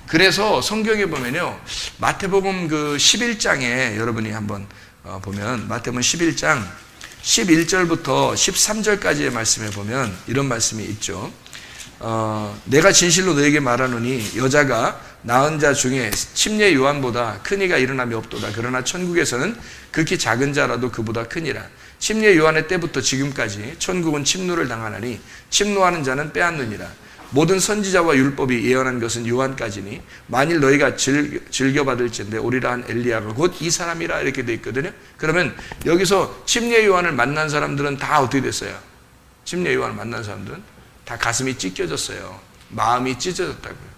그래서 성경에 보면요, 마태복음 그 11장에 여러분이 한번 보면 마태복음 11장 11절부터 13절까지의 말씀에 보면 이런 말씀이 있죠. 내가 진실로 너에게 말하노니 여자가 낳은 자 중에 침례 요한보다 큰 이가 일어남이 없도다. 그러나 천국에서는 극히 작은 자라도 그보다 크니라. 침례 요한의 때부터 지금까지 천국은 침노를 당하나니 침노하는 자는 빼앗느니라. 모든 선지자와 율법이 예언한 것은 요한까지니 만일 너희가 즐겨받을진대 오리라 한 엘리야가 곧 이 사람이라 이렇게 돼 있거든요. 그러면 여기서 침례 요한을 만난 사람들은 다 어떻게 됐어요? 침례 요한을 만난 사람들은 다 가슴이 찢겨졌어요. 마음이 찢어졌다고요.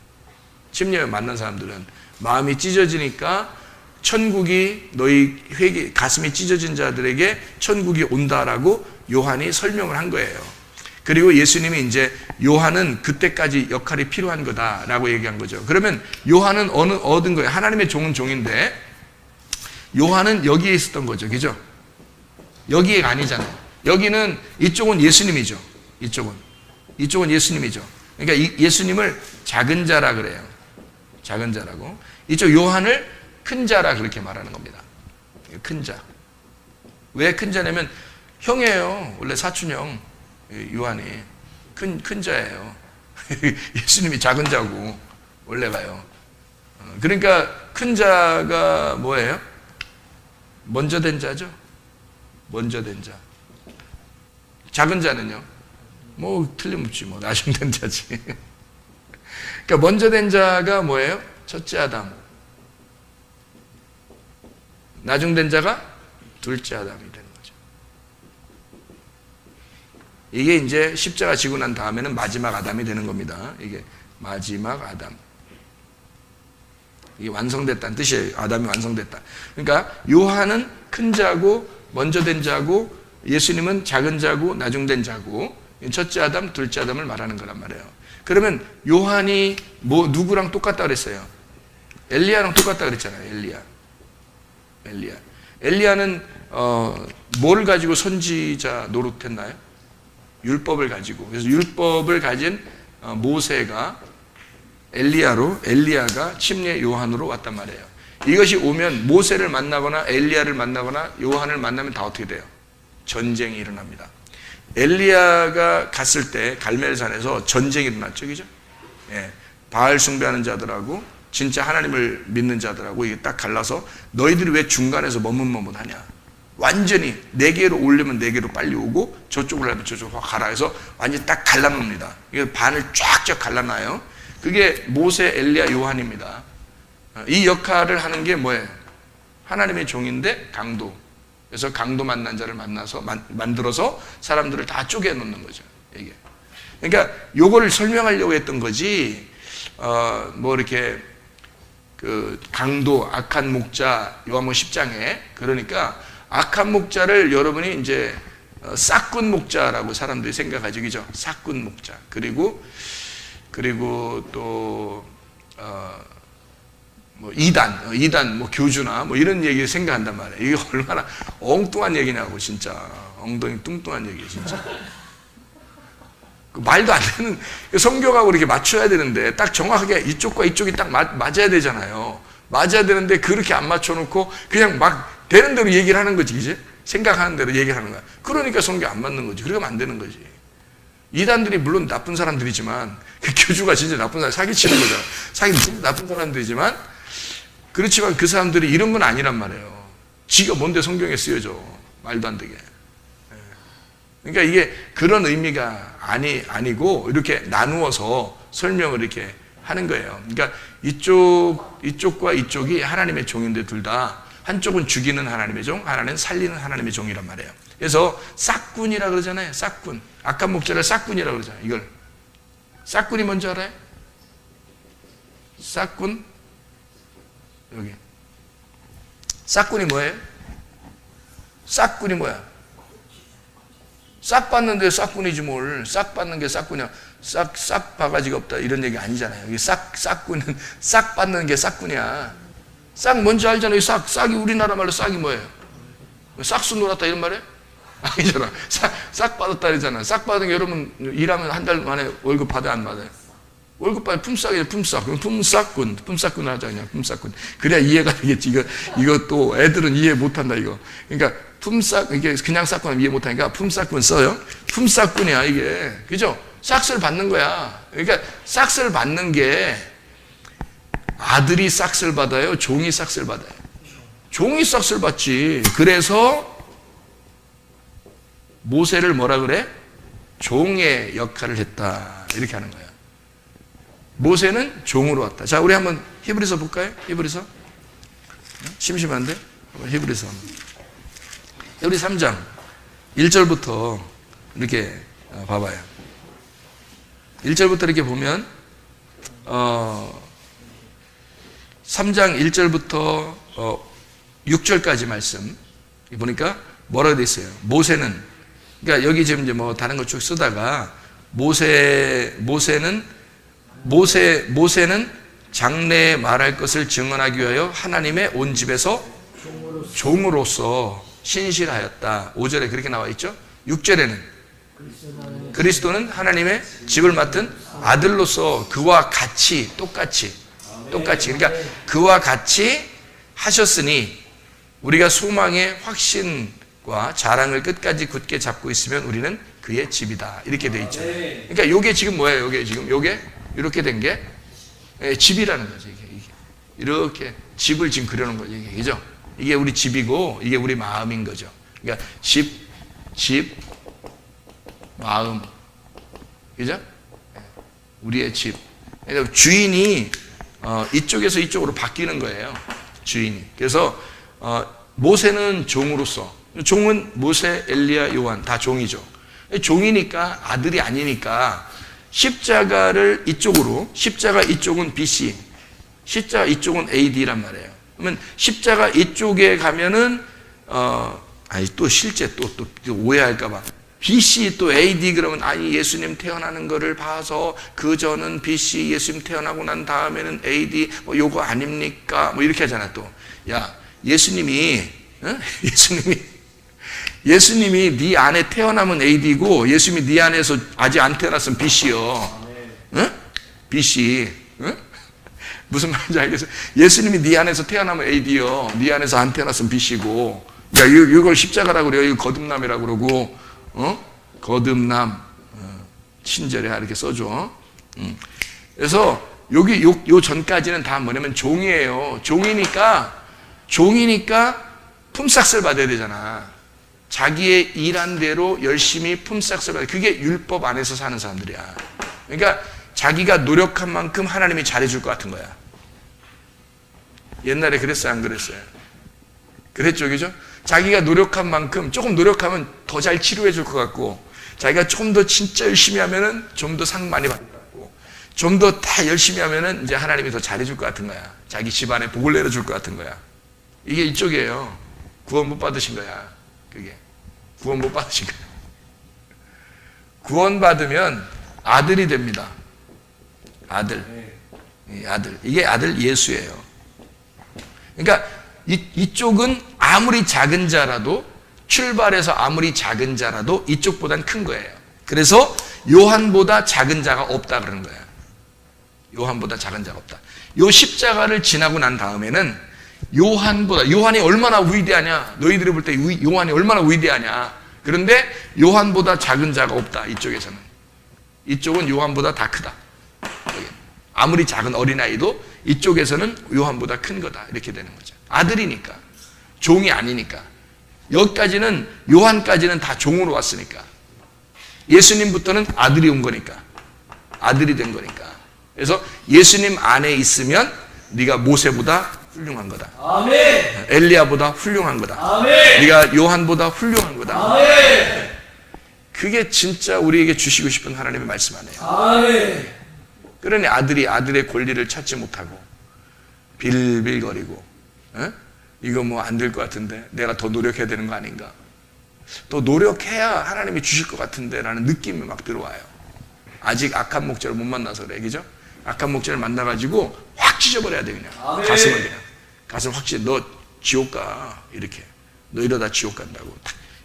침례 요한 만난 사람들은 마음이 찢어지니까 천국이 너희 가슴이 찢어진 자들에게 천국이 온다라고 요한이 설명을 한 거예요. 그리고 예수님이 이제 요한은 그때까지 역할이 필요한 거다라고 얘기한 거죠. 그러면 요한은 얻은 거예요. 하나님의 종은 종인데 요한은 여기에 있었던 거죠. 그죠? 여기가 아니잖아요. 여기는 이쪽은 예수님이죠. 이쪽은 예수님이죠. 그러니까 예수님을 작은 자라 그래요. 작은 자라고. 이쪽 요한을 큰 자라 그렇게 말하는 겁니다. 큰 자. 왜 큰 자냐면 형이에요. 원래 사촌형. 요한이 큰 자예요. 예수님이 작은 자고 원래가요. 그러니까 큰 자가 뭐예요? 먼저 된 자죠. 먼저 된 자. 작은 자는요? 뭐 틀림없지 뭐 나중된 자지. 그러니까 먼저 된 자가 뭐예요? 첫째 아담. 나중된 자가 둘째 아담이 되는 거죠. 이게 이제 십자가 지고 난 다음에는 마지막 아담이 되는 겁니다. 이게 마지막 아담. 이게 완성됐다는 뜻이에요. 아담이 완성됐다. 그러니까 요한은 큰 자고 먼저 된 자고 예수님은 작은 자고 나중된 자고 첫째 아담, 둘째 아담을 말하는 거란 말이에요. 그러면 요한이 누구랑 똑같다 그랬어요? 엘리야랑 똑같다 그랬잖아요. 엘리야는 뭘 가지고 선지자 노릇했나요? 율법을 가지고. 그래서 율법을 가진 모세가 엘리야가 침례 요한으로 왔단 말이에요. 이것이 오면 모세를 만나거나 엘리야를 만나거나 요한을 만나면 다 어떻게 돼요? 전쟁이 일어납니다. 엘리야가 갔을 때 갈멜산에서 전쟁이 일어났죠. 그죠? 예. 바알 숭배하는 자들하고 진짜 하나님을 믿는 자들하고 이게 딱 갈라서 너희들이 왜 중간에서 머뭇머뭇하냐. 완전히 네 개로 올리면 네 개로 빨리 오고 저쪽으로 하면 저쪽으로 가라 해서 완전히 딱 갈라놓습니다. 이게 반을 쫙쫙 갈라놔요. 그게 모세, 엘리야, 요한입니다. 이 역할을 하는 게 뭐예요? 하나님의 종인데 강도. 그래서 강도 만난 자를 만들어서 사람들을 다 쪼개 놓는 거죠. 이게. 그러니까 요거를 설명하려고 했던 거지. 이렇게 그 강도, 악한 목자, 요한복음 10장에 그러니까 악한 목자를 여러분이 이제 싹군 목자라고 사람들이 생각하죠. 그죠? 싹군 목자. 그리고 또 이단 교주나 이런 얘기 생각한단 말이에요. 이게 얼마나 엉뚱한 얘기냐고, 진짜. 엉덩이 뚱뚱한 얘기, 진짜. 말도 안 되는, 성경하고 이렇게 맞춰야 되는데, 딱 정확하게 이쪽과 이쪽이 딱 맞아야 되잖아요. 맞아야 되는데, 그렇게 안 맞춰놓고, 그냥 막 되는 대로 얘기를 하는 거지, 이제? 생각하는 대로 얘기를 하는 거야. 그러니까 성경 안 맞는 거지. 그러면 안 되는 거지. 이단들이 물론 나쁜 사람들이지만, 그 교주가 진짜 나쁜 사람, 사기치는 거잖아. 진짜 나쁜 사람들이지만, 그렇지만 그 사람들이 이런 건 아니란 말이에요. 지가 뭔데 성경에 쓰여져. 말도 안 되게. 그러니까 이게 그런 의미가 아니고 이렇게 나누어서 설명을 이렇게 하는 거예요. 그러니까 이쪽과 이쪽이 하나님의 종인데 둘 다 한쪽은 죽이는 하나님의 종, 하나는 살리는 하나님의 종이란 말이에요. 그래서 싹군이라 그러잖아요. 싹군. 악한 목자를 싹군이라 그러잖아요. 이걸. 싹군이 뭔지 알아요? 싹군? 여기. 싹군이 뭐예요? 싹군이 뭐야? 싹 받는데 싹군이지 뭘. 싹 받는 게 싹군이야. 싹 바가지가 없다 이런 얘기 아니잖아요. 여기 싹군은 싹 받는 게 싹군이야. 싹 뭔지 알잖아요. 싹이 우리나라 말로 싹이 뭐예요? 싹수 놀았다 이런 말이에요? 아니잖아. 싹 받았다 이러잖아. 싹 받은 게 여러분 일하면 한 달 만에 월급 받아요, 안 받아요? 월급 받을 품삯이야, 품삯. 그럼 품삯군 하자, 그냥 품삯군. 그래야 이해가 되겠지. 이거 또 애들은 이해 못한다, 이거. 그러니까 이게 그냥 싹군 이해 못하니까 품삯군 써요. 품삯군이야, 이게. 그죠? 싹스를 받는 거야. 그러니까 싹스를 받는 게 아들이 싹스를 받아요? 종이 싹스를 받아요? 종이 싹스를 받지. 그래서 모세를 뭐라 그래? 종의 역할을 했다. 이렇게 하는 거야. 모세는 종으로 왔다. 자, 우리 한번 히브리서 볼까요? 히브리서. 심심한데? 한번 히브리서. 히브리 3장 1절부터 이렇게 봐봐요. 1절부터 이렇게 보면 3장 1절부터 6절까지 말씀 보니까 뭐라고 돼 있어요? 모세는, 그러니까 여기 지금 이제 뭐 다른 거 쭉 쓰다가 모세는 장래에 말할 것을 증언하기 위하여 하나님의 온 집에서 종으로서 신실하였다. 5절에 그렇게 나와 있죠. 6절에는 그리스도는 하나님의 집을 맡은 아들로서 그와 같이 똑같이 그러니까 그와 같이 하셨으니 우리가 소망의 확신과 자랑을 끝까지 굳게 잡고 있으면 우리는 그의 집이다. 이렇게 돼 있죠. 그러니까 요게 지금 뭐예요? 요게 이렇게 된 게 집이라는 거죠. 이게 이렇게 집을 지금 그려놓은 거죠. 이게, 그죠? 이게 우리 집이고 이게 우리 마음인 거죠. 그러니까 집, 마음, 그죠? 우리의 집. 그러니까 주인이 이쪽에서 이쪽으로 바뀌는 거예요. 주인이. 그래서 모세는 종으로서, 종은 모세, 엘리야, 요한 다 종이죠. 종이니까 아들이 아니니까 십자가 이쪽은 BC, 십자가 이쪽은 AD란 말이에요. 그러면 십자가 이쪽에 가면은 또 실제 또 오해할까봐 BC 또 AD 그러면 아니 예수님 태어나는 거를 봐서 그 전은 BC 예수님 태어나고 난 다음에는 AD 뭐 요거 아닙니까? 뭐 이렇게 하잖아 또. 야 예수님이 네 안에 태어나면 AD고 예수님이 네 안에서 아직 안 태어났으면 BC요. 응? BC. 응? 무슨 말인지 알겠어요? 예수님이 네 안에서 태어나면 AD요. 네 안에서 안 태어났으면 BC고. 야, 이걸 십자가라고 그래요. 이거 거듭남이라고 그러고. 거듭남. 친절해. 이렇게 써줘. 그래서 여기 요 전까지는 다 뭐냐면 종이에요. 종이니까 품삯을 받아야 되잖아. 자기의 일한 대로 열심히 품삯을 받아야 돼. 그게 율법 안에서 사는 사람들이야. 그러니까 자기가 노력한 만큼 하나님이 잘해줄 것 같은 거야. 옛날에 그랬어요? 안 그랬어요? 그랬죠, 그죠? 자기가 노력한 만큼 조금 노력하면 더 잘 치료해 줄 것 같고, 자기가 조금 더 진짜 열심히 하면은 좀 더 상 많이 받을 것 같고, 좀 더 다 열심히 하면은 이제 하나님이 더 잘해 줄 것 같은 거야. 자기 집안에 복을 내려 줄 것 같은 거야. 이게 이쪽이에요. 구원 못 받으신 거야. 그게. 구원 못 받으신 거야. 구원 받으면 아들이 됩니다. 아들. 이게 아들 예수예요. 그러니까 이쪽은 아무리 작은 자라도 출발해서 아무리 작은 자라도 이쪽보단 큰 거예요. 그래서 요한보다 작은 자가 없다 그러는 거예요. 요한보다 작은 자가 없다. 요 십자가를 지나고 난 다음에는 요한이 얼마나 위대하냐. 너희들이 볼 때 요한이 얼마나 위대하냐. 그런데 요한보다 작은 자가 없다. 이쪽에서는. 이쪽은 요한보다 다 크다. 아무리 작은 어린아이도 이쪽에서는 요한보다 큰 거다. 이렇게 되는 거죠. 아들이니까. 종이 아니니까. 여기까지는 요한까지는 다 종으로 왔으니까. 예수님부터는 아들이 온 거니까. 아들이 된 거니까. 그래서 예수님 안에 있으면 네가 모세보다 훌륭한 거다. 아멘. 엘리야보다 훌륭한 거다. 아멘. 네가 요한보다 훌륭한 거다. 아멘. 그게 진짜 우리에게 주시고 싶은 하나님의 말씀 아니에요. 아멘. 그러니 아들의 권리를 찾지 못하고 빌빌거리고 이거 뭐 안 될 것 같은데 내가 더 노력해야 되는 거 아닌가? 더 노력해야 하나님이 주실 것 같은데 라는 느낌이 막 들어와요. 아직 악한 목자를 못 만나서 그래. 그죠? 악한 목자를 만나가지고 확 찢어버려야 돼 그냥. 아멘. 가슴을 그냥. 가슴 확 찢어. 너 지옥 가. 이렇게. 너 이러다 지옥 간다고.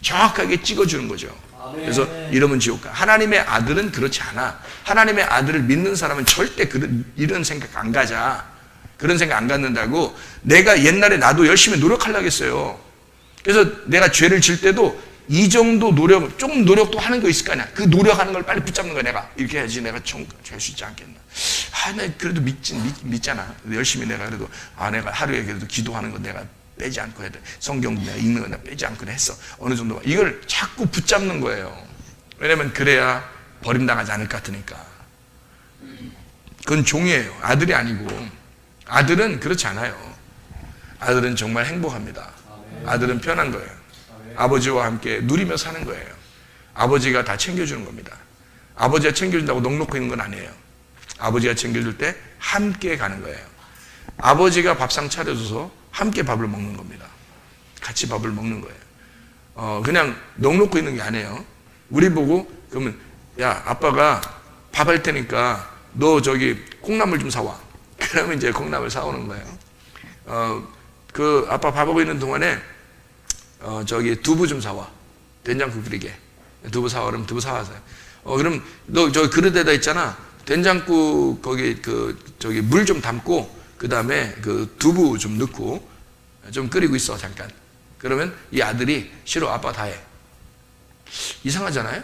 정확하게 찍어주는 거죠. 그래서 이러면 지옥 가. 하나님의 아들은 그렇지 않아. 하나님의 아들을 믿는 사람은 절대 이런 생각 안 가자. 그런 생각 안 갖는다고. 내가 옛날에 나도 열심히 노력하려고 했어요. 그래서 내가 죄를 질 때도 이 정도 노력, 조금 노력도 하는 거 있을 거 아니야. 그 노력하는 걸 빨리 붙잡는 거야. 내가 이렇게 해야지 내가 할 수 있지 않겠나. 나 그래도 믿잖아. 열심히 내가 그래도 내가 하루에 그래도 기도하는 거 내가 빼지 않고 해야 돼. 성경 내가 읽는 거 내가 빼지 않고 했어. 어느 정도 이걸 자꾸 붙잡는 거예요. 왜냐면 그래야 버림당하지 않을 것 같으니까. 그건 종이에요. 아들이 아니고. 아들은 그렇지 않아요. 아들은 정말 행복합니다. 아들은 편한 거예요. 아버지와 함께 누리며 사는 거예요. 아버지가 다 챙겨주는 겁니다. 아버지가 챙겨준다고 넉넉히 있는 건 아니에요. 아버지가 챙겨줄 때 함께 가는 거예요. 아버지가 밥상 차려줘서 함께 밥을 먹는 겁니다. 같이 밥을 먹는 거예요. 그냥 넉넉히 있는 게 아니에요. 우리 보고 그러면 야 아빠가 밥 할 테니까 너 저기 콩나물 좀 사와. 그러면 이제 콩나물 사오는 거예요. 그 아빠 밥하고 있는 동안에 저기 두부 좀 사와. 된장국 끓이게. 두부 사와. 그러면 두부 사와서. 그럼 너 저 그릇에다 있잖아. 된장국 거기 저기 물 좀 담고 그 다음에 그 두부 좀 넣고 좀 끓이고 있어 잠깐. 그러면 이 아들이 싫어 아빠 다 해. 이상하잖아요.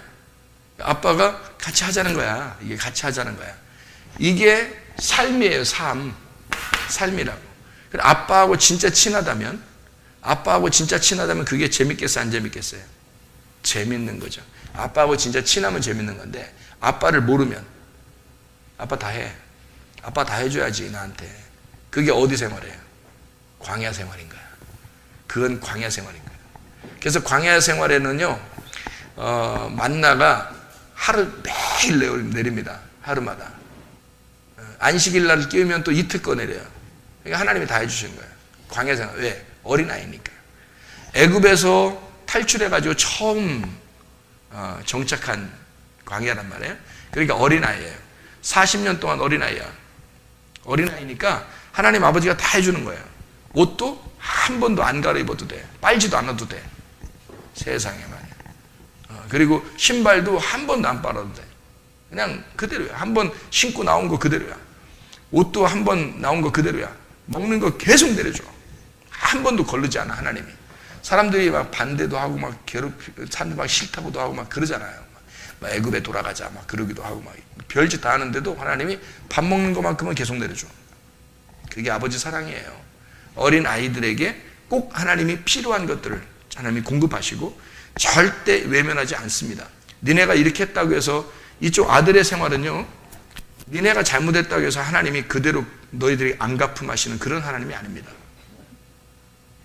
아빠가 같이 하자는 거야. 이게 같이 하자는 거야. 이게 삶이에요. 삶이라고. 아빠하고 진짜 친하다면 그게 재밌겠어요? 안 재밌겠어요? 재밌는 거죠. 아빠하고 진짜 친하면 재밌는 건데 아빠를 모르면 아빠 다 해. 아빠 다 해줘야지 나한테. 그게 어디 생활이에요? 광야 생활인 거야. 그건 광야 생활인 거야. 그래서 광야 생활에는요 만나가 하루 매일 내립니다. 하루마다. 안식일 날 끼우면 또 이틀 거 내려요. 그러니까 하나님이 다 해주시는 거예요. 광야 생활. 왜? 어린아이니까. 애굽에서 탈출해가지고 처음 정착한 광야란 말이에요. 그러니까 어린아이예요. 40년 동안 어린아이야. 어린아이니까 하나님 아버지가 다 해주는 거예요. 옷도 한 번도 안 갈아입어도 돼. 빨지도 않아도 돼. 세상에 말이야. 그리고 신발도 한 번도 안 빨아도 돼. 그냥 그대로야. 한 번 신고 나온 거 그대로야. 옷도 한 번 나온 거 그대로야. 먹는 거 계속 내려줘. 한 번도 거르지 않아 하나님이. 사람들이 막 반대도 하고 막 사람들 막 싫다고도 하고 막 그러잖아요. 막 애굽에 돌아가자 막 그러기도 하고 막 별짓 다 하는데도 하나님이 밥 먹는 것만큼은 계속 내려줘. 그게 아버지 사랑이에요. 어린 아이들에게 꼭 하나님이 필요한 것들을 하나님이 공급하시고 절대 외면하지 않습니다. 니네가 이렇게 했다고 해서 이쪽 아들의 생활은요 니네가 잘못했다고 해서 하나님이 그대로 너희들이 안 갚음하시는 그런 하나님이 아닙니다.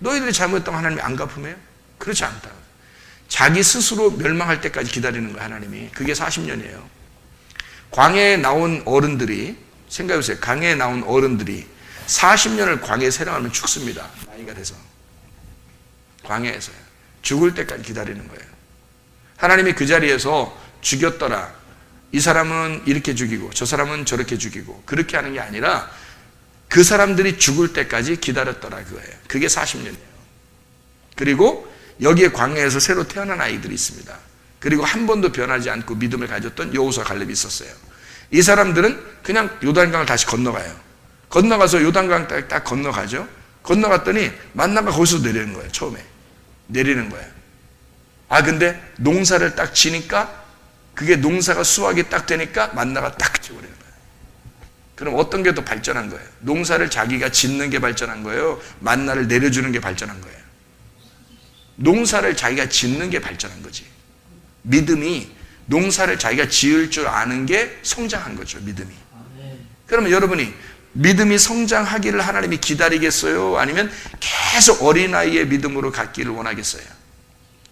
너희들이 잘못했다고 하나님이 안 갚음해요? 그렇지 않다. 자기 스스로 멸망할 때까지 기다리는 거예요 하나님이. 그게 40년이에요. 광야에 나온 어른들이 생각해보세요. 광야에 나온 어른들이 40년을 광야에 생활하면 죽습니다. 나이가 돼서. 광야에서요. 죽을 때까지 기다리는 거예요. 하나님이 그 자리에서 죽였더라. 이 사람은 이렇게 죽이고 저 사람은 저렇게 죽이고 그렇게 하는 게 아니라 그 사람들이 죽을 때까지 기다렸더라 그거예요. 그게 40년이에요. 그리고 여기에 광야에서 새로 태어난 아이들이 있습니다. 그리고 한 번도 변하지 않고 믿음을 가졌던 여호수아 갈렙이 있었어요. 이 사람들은 그냥 요단강을 다시 건너가요. 건너가서 요단강 딱 건너가죠. 건너갔더니 만나가 거기서 내리는 거예요. 처음에 내리는 거예요. 근데 농사를 딱 지니까 그게 농사가 수확이 딱 되니까 만나가 딱 지워버리는 거예요. 그럼 어떤 게 더 발전한 거예요? 농사를 자기가 짓는 게 발전한 거예요? 만나를 내려주는 게 발전한 거예요? 농사를 자기가 짓는 게 발전한 거지. 믿음이 농사를 자기가 지을 줄 아는 게 성장한 거죠. 믿음이. 그러면 여러분이 믿음이 성장하기를 하나님이 기다리겠어요? 아니면 계속 어린아이의 믿음으로 갖기를 원하겠어요?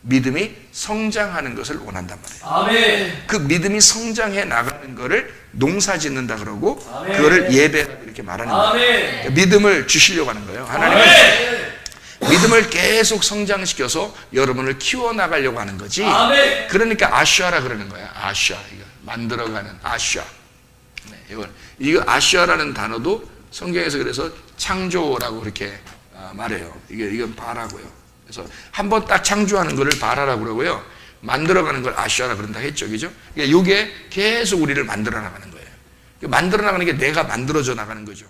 믿음이 성장하는 것을 원한단 말이에요. 아멘. 그 믿음이 성장해 나가는 것을 농사 짓는다 그러고 아멘. 그거를 예배라 이렇게 말하는 거예요. 믿음을 주시려고 하는 거예요. 하나님은 아멘. 믿음을 계속 성장시켜서 여러분을 키워나가려고 하는 거지. 아멘. 그러니까 아슈아라 그러는 거야. 아슈아. 이거 만들어가는 아슈아. 네, 이거 아슈아라는 단어도 성경에서 그래서 창조라고 그렇게 말해요. 이건 바라고요. 그래서 한번 딱 창조하는 것을 바라라고 그러고요. 만들어가는 걸 아쉬워라 그런다 했죠. 그죠? 그러니까 이게 계속 우리를 만들어 나가는 거예요. 만들어 나가는 게 내가 만들어져 나가는 거죠.